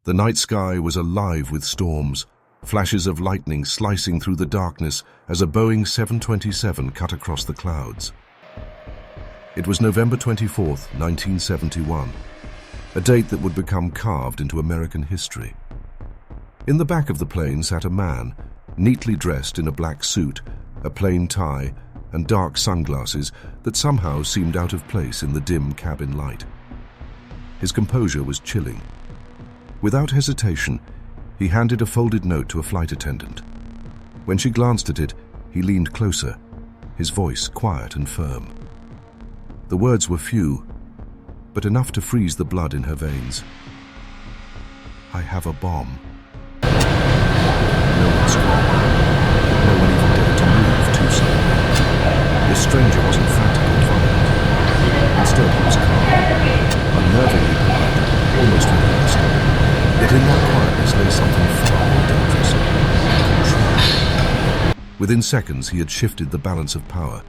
The night sky was alive with storms, flashes of lightning slicing through the darkness as a Boeing 727 cut across the clouds. It was November 24th, 1971, a date that would become carved into American history. In the back of the plane sat a man, neatly dressed in a black suit, a plain tie, and dark sunglasses that somehow seemed out of place in the dim cabin light. His composure was chilling. Without hesitation, he handed a folded note to a flight attendant. When she glanced at it, he leaned closer, his voice quiet and firm. The words were few, but enough to freeze the blood in her veins. "I have a bomb." No one screamed. No one even dared to move too slowly. This stranger wasn't frantic or violent. Instead, he was calm, unnervingly polite, almost realistic. Yet in that quietness lay something far more dangerous: control. Within seconds, he had shifted the balance of power.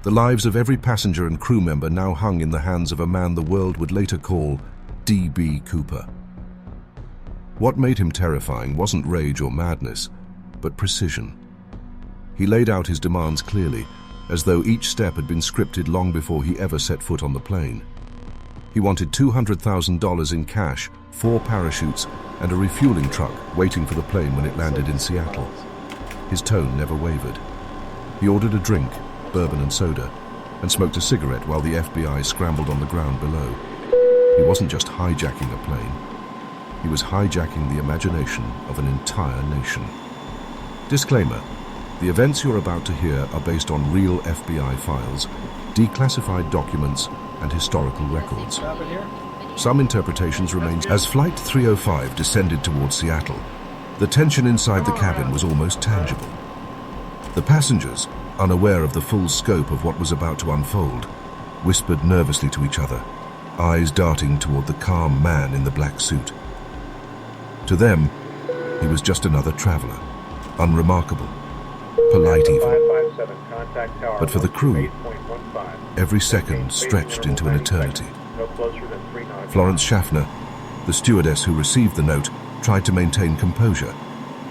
The lives of every passenger and crew member now hung in the hands of a man the world would later call D.B. Cooper. What made him terrifying wasn't rage or madness, but precision. He laid out his demands clearly, as though each step had been scripted long before he ever set foot on the plane. He wanted $200,000 in cash, 4 parachutes, and a refueling truck waiting for the plane when it landed in Seattle. His tone never wavered. He ordered a drink, bourbon and soda, and smoked a cigarette while the FBI scrambled on the ground below. He wasn't just hijacking a plane. He was hijacking the imagination of an entire nation. Disclaimer: the events you're about to hear are based on real FBI files, declassified documents, and historical records. Some interpretations remain. As Flight 305 descended towards Seattle, the tension inside the cabin was almost tangible. The passengers, unaware of the full scope of what was about to unfold, whispered nervously to each other, eyes darting toward the calm man in the black suit. To them, he was just another traveler, unremarkable, polite even. But for the crew, every second stretched into an eternity. Florence Schaffner, the stewardess who received the note, tried to maintain composure,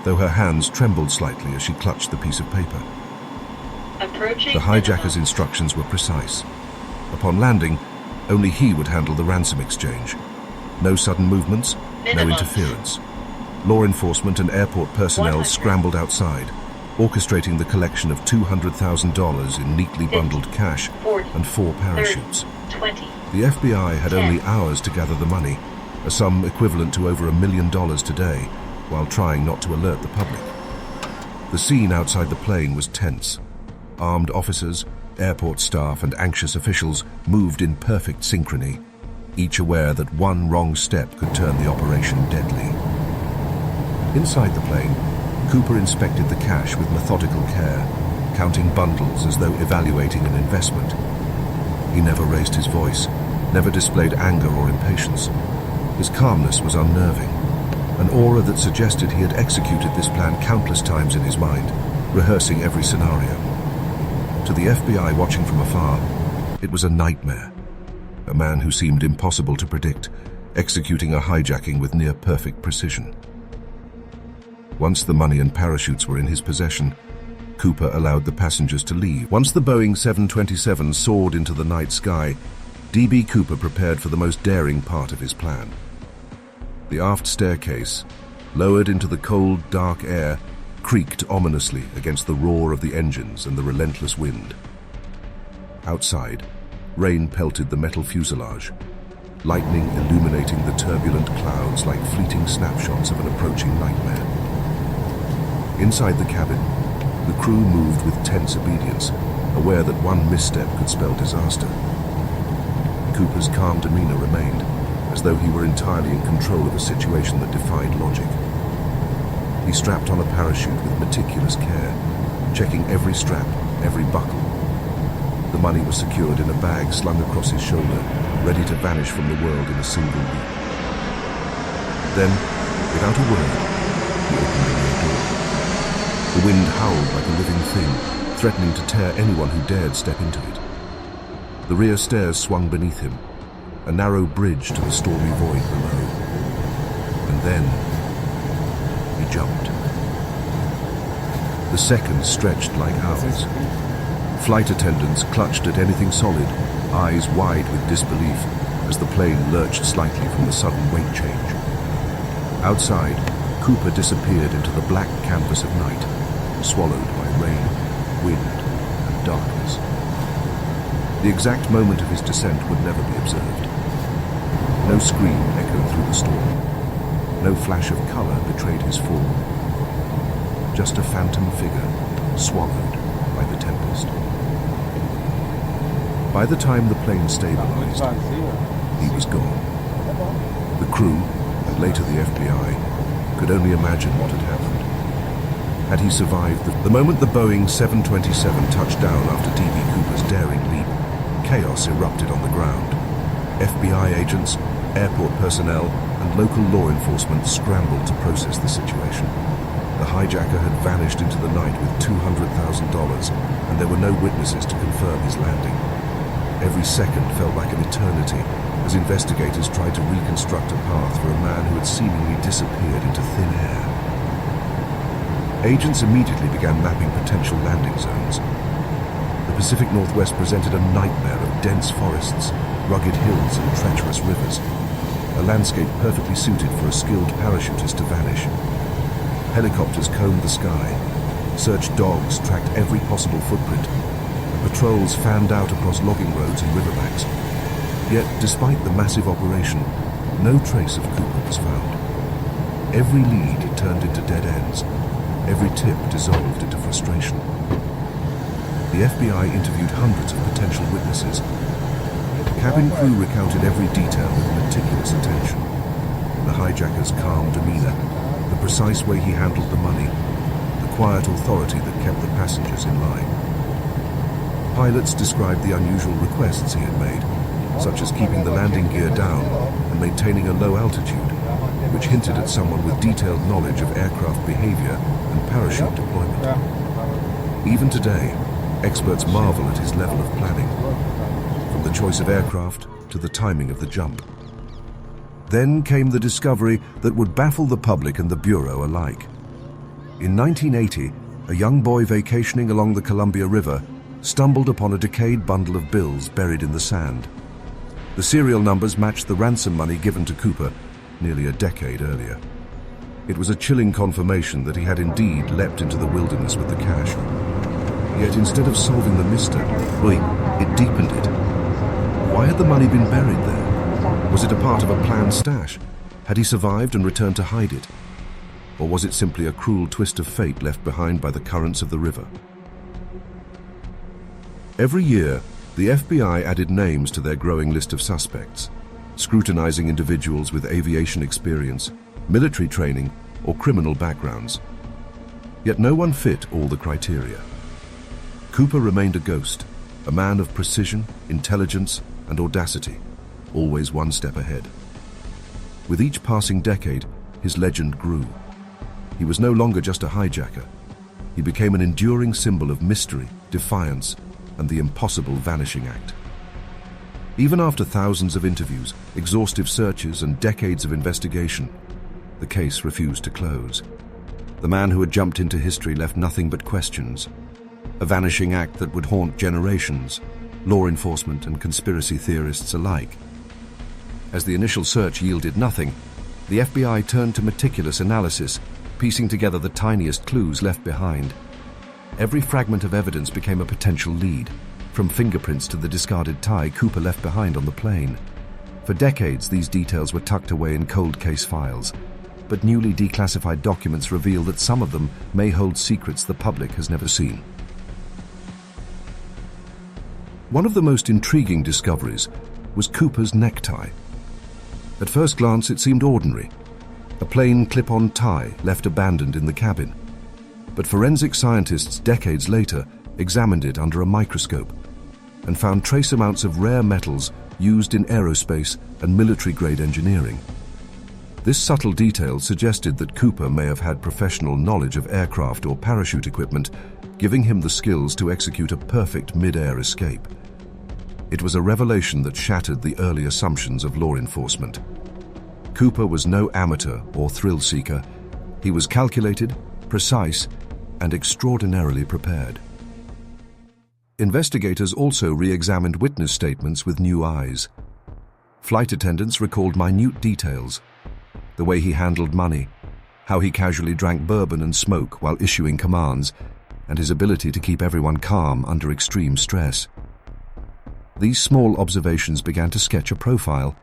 though her hands trembled slightly as she clutched the piece of paper. The hijacker's instructions were precise. Upon landing, only he would handle the ransom exchange. No sudden movements, no interference. Law enforcement and airport personnel scrambled outside, orchestrating the collection of $200,000 in neatly bundled cash and 4 parachutes. The FBI had only hours to gather the money, a sum equivalent to over $1 million today, while trying not to alert the public. The scene outside the plane was tense. Armed officers, airport staff, and anxious officials moved in perfect synchrony, each aware that one wrong step could turn the operation deadly. Inside the plane, Cooper inspected the cash with methodical care, counting bundles as though evaluating an investment. He never raised his voice, never displayed anger or impatience. His calmness was unnerving, an aura that suggested he had executed this plan countless times in his mind, rehearsing every scenario. To the FBI watching from afar, it was a nightmare. A man who seemed impossible to predict, executing a hijacking with near-perfect precision. Once the money and parachutes were in his possession, Cooper allowed the passengers to leave. Once the Boeing 727 soared into the night sky, D.B. Cooper prepared for the most daring part of his plan. The aft staircase, lowered into the cold, dark air, creaked ominously against the roar of the engines and the relentless wind. Outside, rain pelted the metal fuselage, lightning illuminating the turbulent clouds like fleeting snapshots of an approaching nightmare. Inside the cabin, the crew moved with tense obedience, aware that one misstep could spell disaster. Cooper's calm demeanor remained, as though he were entirely in control of a situation that defied logic. He strapped on a parachute with meticulous care, checking every strap, every buckle. The money was secured in a bag slung across his shoulder, ready to vanish from the world in a single leap. Then, without a word, he opened the rear door. The wind howled like a living thing, threatening to tear anyone who dared step into it. The rear stairs swung beneath him, a narrow bridge to the stormy void below. And then he jumped. The seconds stretched like hours. Flight attendants clutched at anything solid, eyes wide with disbelief as the plane lurched slightly from the sudden weight change. Outside, Cooper disappeared into the black canvas of night, swallowed by rain, wind, and darkness. The exact moment of his descent would never be observed. No scream echoed through the storm. No flash of color betrayed his fall. Just a phantom figure, swallowed by the tempest. By the time the plane stabilized, he was gone. The crew, and later the FBI, could only imagine what had happened. Had he survived the moment the Boeing 727 touched down after D.B. Cooper's daring leap, chaos erupted on the ground. FBI agents, airport personnel, and local law enforcement scrambled to process the situation. The hijacker had vanished into the night with $200,000, and there were no witnesses to confirm his landing. Every second felt like an eternity as investigators tried to reconstruct a path for a man who had seemingly disappeared into thin air. Agents immediately began mapping potential landing zones. The Pacific Northwest presented a nightmare of dense forests, rugged hills, and treacherous rivers, a landscape perfectly suited for a skilled parachutist to vanish. Helicopters combed the sky, search dogs tracked every possible footprint, and patrols fanned out across logging roads and riverbanks. Yet, despite the massive operation, no trace of Cooper was found. Every lead turned into dead ends, every tip dissolved into frustration. The FBI interviewed hundreds of potential witnesses. Cabin crew recounted every detail with meticulous attention. The hijacker's calm demeanor, the precise way he handled the money, the quiet authority that kept the passengers in line. Pilots described the unusual requests he had made, such as keeping the landing gear down and maintaining a low altitude, which hinted at someone with detailed knowledge of aircraft behavior and parachute deployment. Even today, experts marvel at his level of planning, from the choice of aircraft to the timing of the jump. Then came the discovery that would baffle the public and the Bureau alike. In 1980, a young boy vacationing along the Columbia River stumbled upon a decayed bundle of bills buried in the sand. The serial numbers matched the ransom money given to Cooper nearly a decade earlier. It was a chilling confirmation that he had indeed leapt into the wilderness with the cash. Yet instead of solving the mystery, it deepened it. Why had the money been buried there? Was it a part of a planned stash? Had he survived and returned to hide it? Or was it simply a cruel twist of fate left behind by the currents of the river? Every year, the FBI added names to their growing list of suspects, scrutinizing individuals with aviation experience, military training, or criminal backgrounds. Yet no one fit all the criteria. Cooper remained a ghost, a man of precision, intelligence, and audacity, always one step ahead. With each passing decade, his legend grew. He was no longer just a hijacker. He became an enduring symbol of mystery, defiance, and the impossible vanishing act. Even after thousands of interviews, exhaustive searches, and decades of investigation, the case refused to close. The man who had jumped into history left nothing but questions, a vanishing act that would haunt generations, law enforcement and conspiracy theorists alike. As the initial search yielded nothing, the FBI turned to meticulous analysis, piecing together the tiniest clues left behind. Every fragment of evidence became a potential lead, from fingerprints to the discarded tie Cooper left behind on the plane. For decades, these details were tucked away in cold case files, but newly declassified documents reveal that some of them may hold secrets the public has never seen. One of the most intriguing discoveries was Cooper's necktie. At first glance, it seemed ordinary, a plain clip-on tie left abandoned in the cabin. But forensic scientists decades later examined it under a microscope and found trace amounts of rare metals used in aerospace and military-grade engineering. This subtle detail suggested that Cooper may have had professional knowledge of aircraft or parachute equipment, giving him the skills to execute a perfect mid-air escape. It was a revelation that shattered the early assumptions of law enforcement. Cooper was no amateur or thrill-seeker. He was calculated, precise, and extraordinarily prepared. Investigators also re-examined witness statements with new eyes. Flight attendants recalled minute details: the way he handled money, how he casually drank bourbon and smoke while issuing commands, and his ability to keep everyone calm under extreme stress. These small observations began to sketch a profile: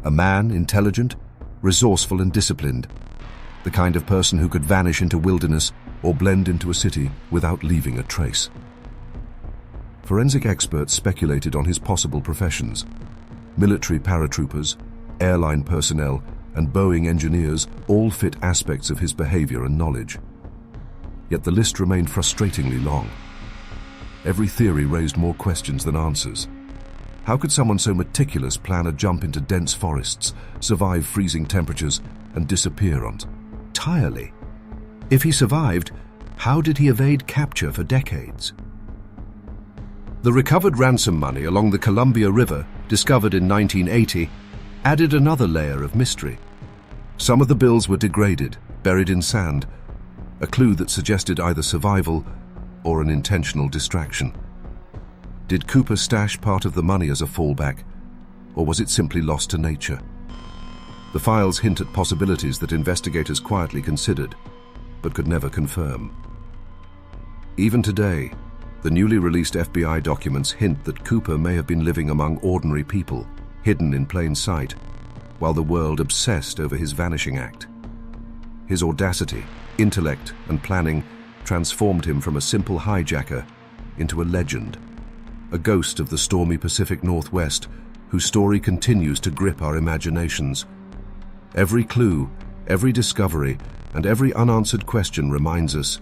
a man intelligent, resourceful, and disciplined, the kind of person who could vanish into wilderness or blend into a city without leaving a trace. Forensic experts speculated on his possible professions. Military paratroopers, airline personnel, and Boeing engineers all fit aspects of his behavior and knowledge. Yet the list remained frustratingly long. Every theory raised more questions than answers. How could someone so meticulous plan a jump into dense forests, survive freezing temperatures, and disappear entirely? If he survived, how did he evade capture for decades? The recovered ransom money along the Columbia River, discovered in 1980, added another layer of mystery. Some of the bills were degraded, buried in sand, a clue that suggested either survival or an intentional distraction. Did Cooper stash part of the money as a fallback, or was it simply lost to nature? The files hint at possibilities that investigators quietly considered, but could never confirm. Even today, the newly released FBI documents hint that Cooper may have been living among ordinary people, hidden in plain sight, while the world obsessed over his vanishing act. His audacity, intellect, and planning transformed him from a simple hijacker into a legend, a ghost of the stormy Pacific Northwest whose story continues to grip our imaginations. Every clue, every discovery, and every unanswered question reminds us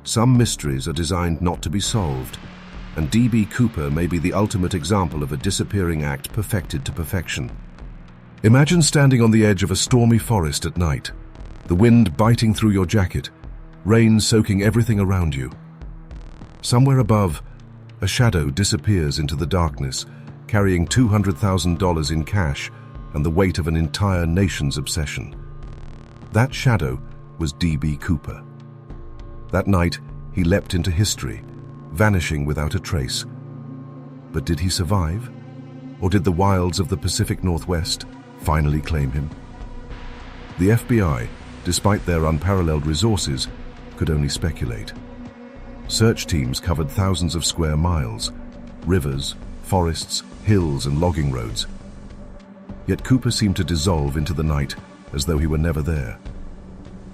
some mysteries are designed not to be solved, and D.B. Cooper may be the ultimate example of a disappearing act perfected to perfection. Imagine standing on the edge of a stormy forest at night, the wind biting through your jacket, rain soaking everything around you. Somewhere above, a shadow disappears into the darkness, carrying $200,000 in cash and the weight of an entire nation's obsession. That shadow was D.B. Cooper. That night, he leapt into history, vanishing without a trace. But did he survive? Or did the wilds of the Pacific Northwest finally claim him? The FBI, despite their unparalleled resources, could only speculate. Search teams covered thousands of square miles, rivers, forests, hills, and logging roads. Yet Cooper seemed to dissolve into the night as though he were never there.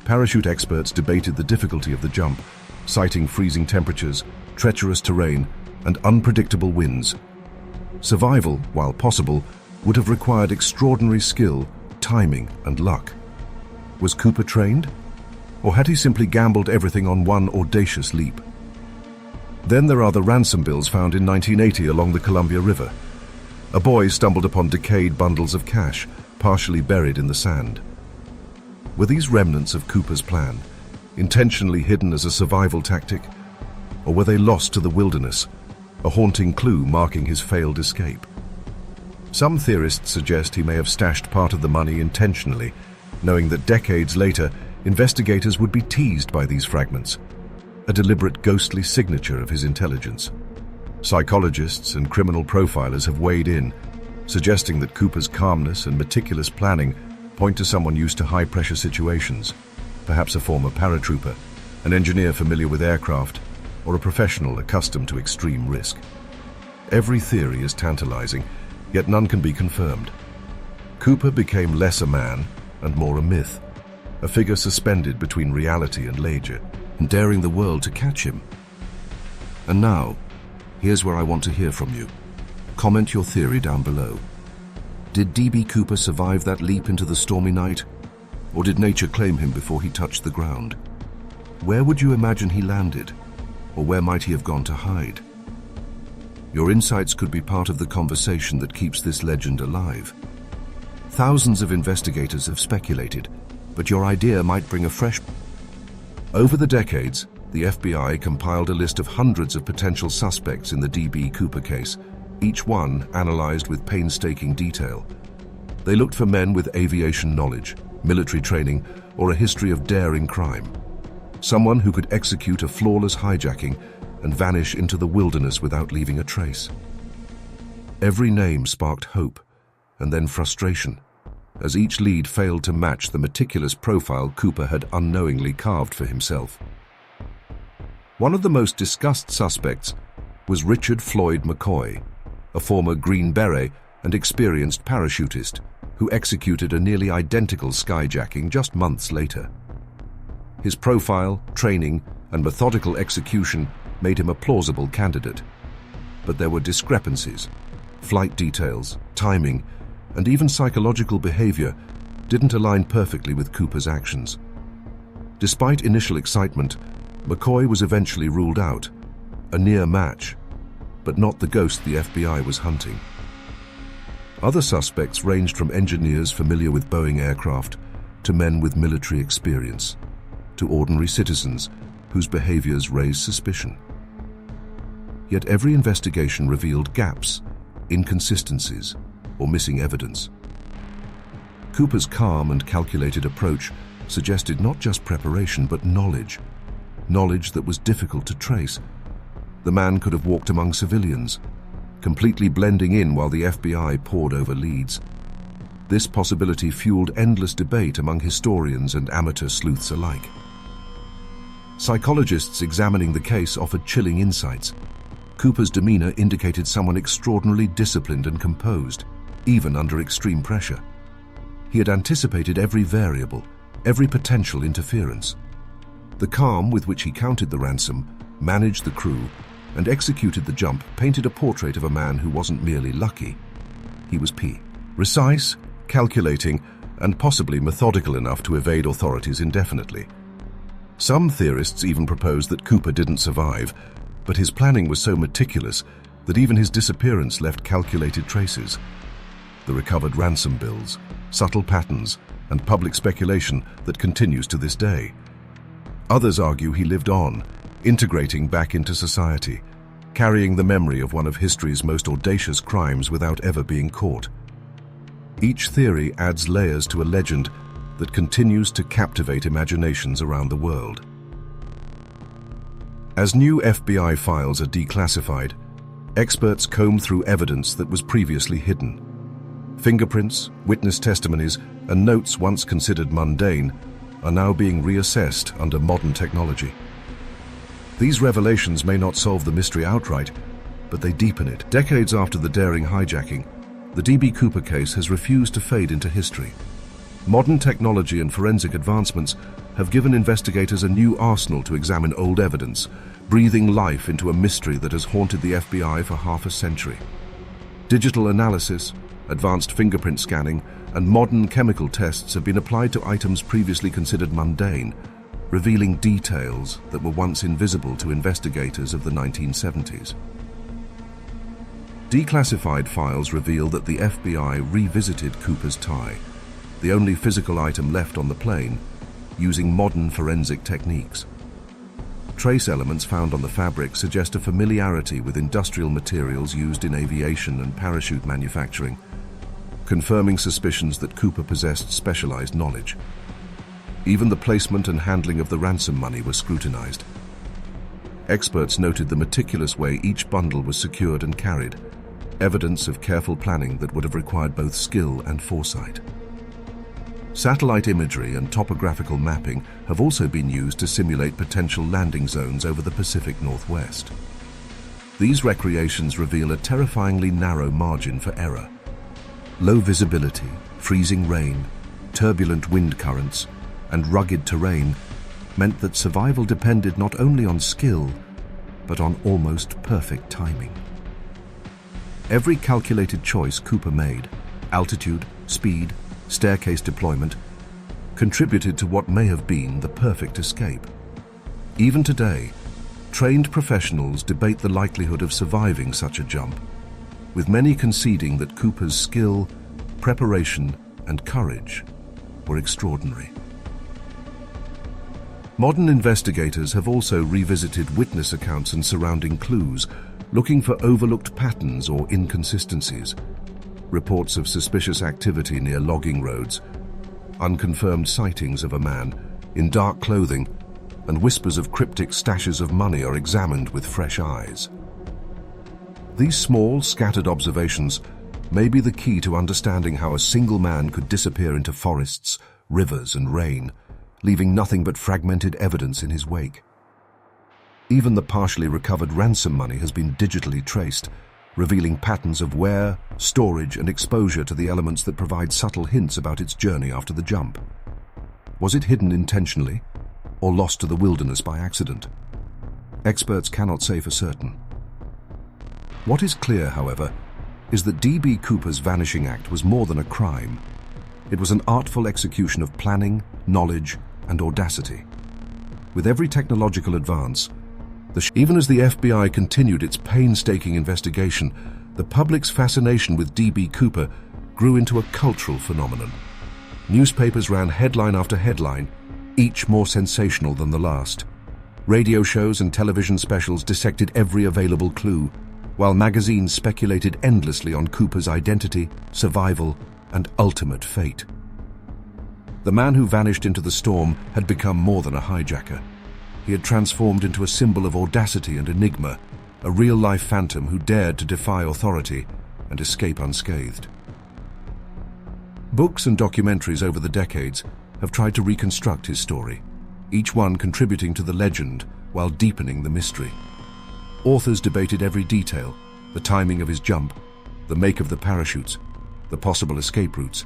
Parachute experts debated the difficulty of the jump, citing freezing temperatures, treacherous terrain, and unpredictable winds. Survival, while possible, would have required extraordinary skill, timing, and luck. Was Cooper trained? Or had he simply gambled everything on one audacious leap? Then there are the ransom bills found in 1980 along the Columbia River. A boy stumbled upon decayed bundles of cash, partially buried in the sand. Were these remnants of Cooper's plan, intentionally hidden as a survival tactic? Or were they lost to the wilderness, a haunting clue marking his failed escape? Some theorists suggest he may have stashed part of the money intentionally, knowing that decades later, investigators would be teased by these fragments, a deliberate ghostly signature of his intelligence. Psychologists and criminal profilers have weighed in, suggesting that Cooper's calmness and meticulous planning point to someone used to high-pressure situations, perhaps a former paratrooper, an engineer familiar with aircraft, or a professional accustomed to extreme risk. Every theory is tantalizing, yet none can be confirmed. Cooper became less a man and more a myth, a figure suspended between reality and legend, and daring the world to catch him. And now, here's where I want to hear from you. Comment your theory down below. Did D.B. Cooper survive that leap into the stormy night? Or did nature claim him before he touched the ground? Where would you imagine he landed? Or where might he have gone to hide? Your insights could be part of the conversation that keeps this legend alive. Thousands of investigators have speculated, but your idea might bring a fresh... Over the decades, the FBI compiled a list of hundreds of potential suspects in the D.B. Cooper case, each one analyzed with painstaking detail. They looked for men with aviation knowledge, military training, or a history of daring crime. Someone who could execute a flawless hijacking and vanish into the wilderness without leaving a trace. Every name sparked hope, and then frustration, as each lead failed to match the meticulous profile Cooper had unknowingly carved for himself. One of the most discussed suspects was Richard Floyd McCoy, a former Green Beret and experienced parachutist who executed a nearly identical skyjacking just months later. His profile, training, and methodical execution made him a plausible candidate. But there were discrepancies. Flight details, timing, and even psychological behavior didn't align perfectly with Cooper's actions. Despite initial excitement, McCoy was eventually ruled out, a near match, but not the ghost the FBI was hunting. Other suspects ranged from engineers familiar with Boeing aircraft to men with military experience, to ordinary citizens whose behaviors raised suspicion. Yet every investigation revealed gaps, inconsistencies, or missing evidence. Cooper's calm and calculated approach suggested not just preparation, but knowledge that was difficult to trace. The man could have walked among civilians, completely blending in while the FBI pored over leads. This possibility fueled endless debate among historians and amateur sleuths alike. Psychologists examining the case offered chilling insights. Cooper's demeanor indicated someone extraordinarily disciplined and composed, even under extreme pressure. He had anticipated every variable, every potential interference. The calm with which he counted the ransom, managed the crew, and executed the jump painted a portrait of a man who wasn't merely lucky. He was precise, calculating, and possibly methodical enough to evade authorities indefinitely. Some theorists even proposed that Cooper didn't survive, but his planning was so meticulous that even his disappearance left calculated traces. The recovered ransom bills, subtle patterns, and public speculation that continues to this day. Others argue he lived on, integrating back into society, carrying the memory of one of history's most audacious crimes without ever being caught. Each theory adds layers to a legend that continues to captivate imaginations around the world. As new FBI files are declassified, experts comb through evidence that was previously hidden. Fingerprints, witness testimonies, and notes once considered mundane are now being reassessed under modern technology. These revelations may not solve the mystery outright, but they deepen it. Decades after the daring hijacking, the D.B. Cooper case has refused to fade into history. Modern technology and forensic advancements have given investigators a new arsenal to examine old evidence, breathing life into a mystery that has haunted the FBI for half a century. Digital analysis, advanced fingerprint scanning, and modern chemical tests have been applied to items previously considered mundane, revealing details that were once invisible to investigators of the 1970s. Declassified files reveal that the FBI revisited Cooper's tie, the only physical item left on the plane, using modern forensic techniques. Trace elements found on the fabric suggest a familiarity with industrial materials used in aviation and parachute manufacturing, confirming suspicions that Cooper possessed specialized knowledge. Even the placement and handling of the ransom money were scrutinized. Experts noted the meticulous way each bundle was secured and carried, evidence of careful planning that would have required both skill and foresight. Satellite imagery and topographical mapping have also been used to simulate potential landing zones over the Pacific Northwest. These recreations reveal a terrifyingly narrow margin for error. Low visibility, freezing rain, turbulent wind currents, and rugged terrain meant that survival depended not only on skill, but on almost perfect timing. Every calculated choice Cooper made, altitude, speed, staircase deployment, contributed to what may have been the perfect escape. Even today, trained professionals debate the likelihood of surviving such a jump, with many conceding that Cooper's skill, preparation, and courage were extraordinary. Modern investigators have also revisited witness accounts and surrounding clues, looking for overlooked patterns or inconsistencies. reports of suspicious activity near logging roads, unconfirmed sightings of a man in dark clothing, and whispers of cryptic stashes of money are examined with fresh eyes. These small, scattered observations may be the key to understanding how a single man could disappear into forests, rivers, and rain, leaving nothing but fragmented evidence in his wake. Even the partially recovered ransom money has been digitally traced, revealing patterns of wear, storage, and exposure to the elements that provide subtle hints about its journey after the jump. Was it hidden intentionally, or lost to the wilderness by accident? Experts cannot say for certain. What is clear, however, is that D.B. Cooper's vanishing act was more than a crime. It was an artful execution of planning, knowledge, and audacity. With every technological advance, even as the FBI continued its painstaking investigation, the public's fascination with D.B. Cooper grew into a cultural phenomenon. Newspapers ran headline after headline, each more sensational than the last. Radio shows and television specials dissected every available clue, while magazines speculated endlessly on Cooper's identity, survival, and ultimate fate. The man who vanished into the storm had become more than a hijacker. He had transformed into a symbol of audacity and enigma, a real-life phantom who dared to defy authority and escape unscathed. Books and documentaries over the decades have tried to reconstruct his story, each one contributing to the legend while deepening the mystery. Authors debated every detail: the timing of his jump, the make of the parachutes, the possible escape routes,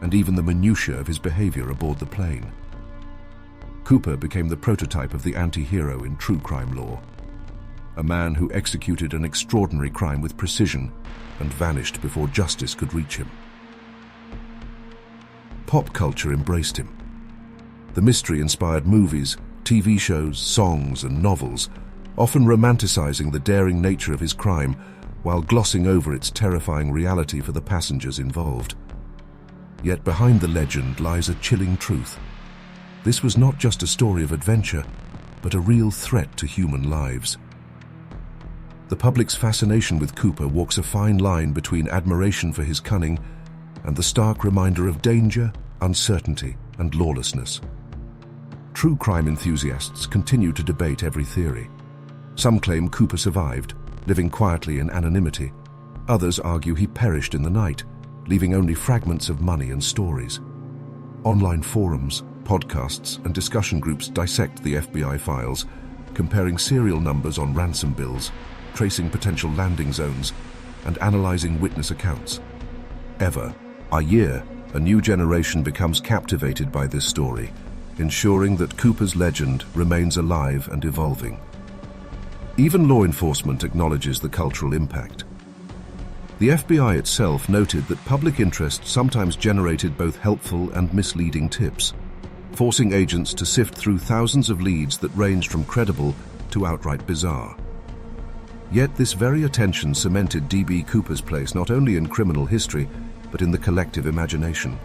and even the minutiae of his behavior aboard the plane. Cooper became the prototype of the anti-hero in true crime lore, a man who executed an extraordinary crime with precision and vanished before justice could reach him. Pop culture embraced him. The mystery inspired movies, TV shows, songs, and novels, often romanticizing the daring nature of his crime while glossing over its terrifying reality for the passengers involved. Yet behind the legend lies a chilling truth. This was not just a story of adventure, but a real threat to human lives. The public's fascination with Cooper walks a fine line between admiration for his cunning and the stark reminder of danger, uncertainty, and lawlessness. True crime enthusiasts continue to debate every theory. Some claim Cooper survived, living quietly in anonymity. Others argue he perished in the night, leaving only fragments of money and stories. Online forums, podcasts, and discussion groups dissect the FBI files, comparing serial numbers on ransom bills, tracing potential landing zones, and analyzing witness accounts. A year, a new generation becomes captivated by this story, ensuring that Cooper's legend remains alive and evolving. Even law enforcement acknowledges the cultural impact. The FBI itself noted that public interest sometimes generated both helpful and misleading tips, forcing agents to sift through thousands of leads that ranged from credible to outright bizarre. Yet this very attention cemented D.B. Cooper's place not only in criminal history, but in the collective imagination.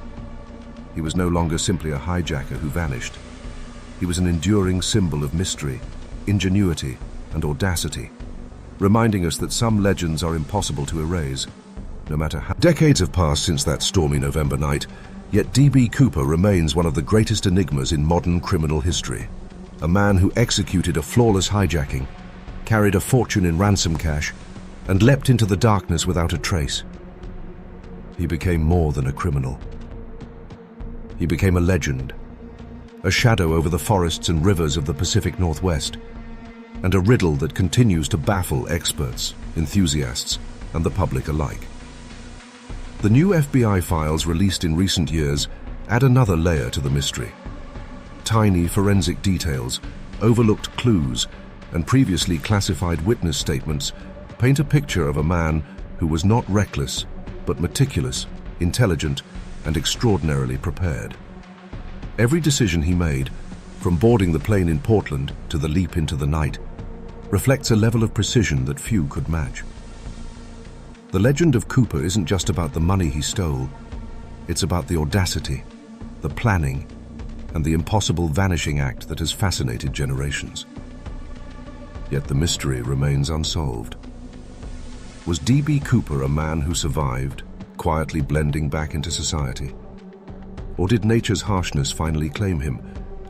He was no longer simply a hijacker who vanished. He was an enduring symbol of mystery, ingenuity, and audacity, reminding us that some legends are impossible to erase, no matter how. Decades have passed since that stormy November night, yet D.B. Cooper remains one of the greatest enigmas in modern criminal history. A man who executed a flawless hijacking, carried a fortune in ransom cash, and leapt into the darkness without a trace. He became more than a criminal. He became a legend, a shadow over the forests and rivers of the Pacific Northwest, and a riddle that continues to baffle experts, enthusiasts, and the public alike. The new FBI files released in recent years add another layer to the mystery. Tiny forensic details, overlooked clues, and previously classified witness statements paint a picture of a man who was not reckless, but meticulous, intelligent, and extraordinarily prepared. Every decision he made, from boarding the plane in Portland to the leap into the night, reflects a level of precision that few could match. The legend of Cooper isn't just about the money he stole, it's about the audacity, the planning, and the impossible vanishing act that has fascinated generations. Yet the mystery remains unsolved. Was D.B. Cooper a man who survived, quietly blending back into society? Or did nature's harshness finally claim him,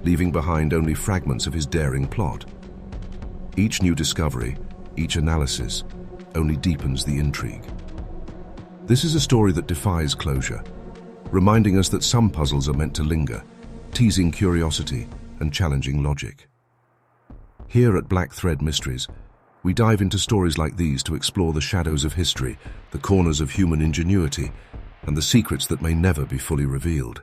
leaving behind only fragments of his daring plot? Each new discovery, each analysis, only deepens the intrigue. This is a story that defies closure, reminding us that some puzzles are meant to linger, teasing curiosity and challenging logic. Here at Black Thread Mysteries, we dive into stories like these to explore the shadows of history, the corners of human ingenuity, and the secrets that may never be fully revealed.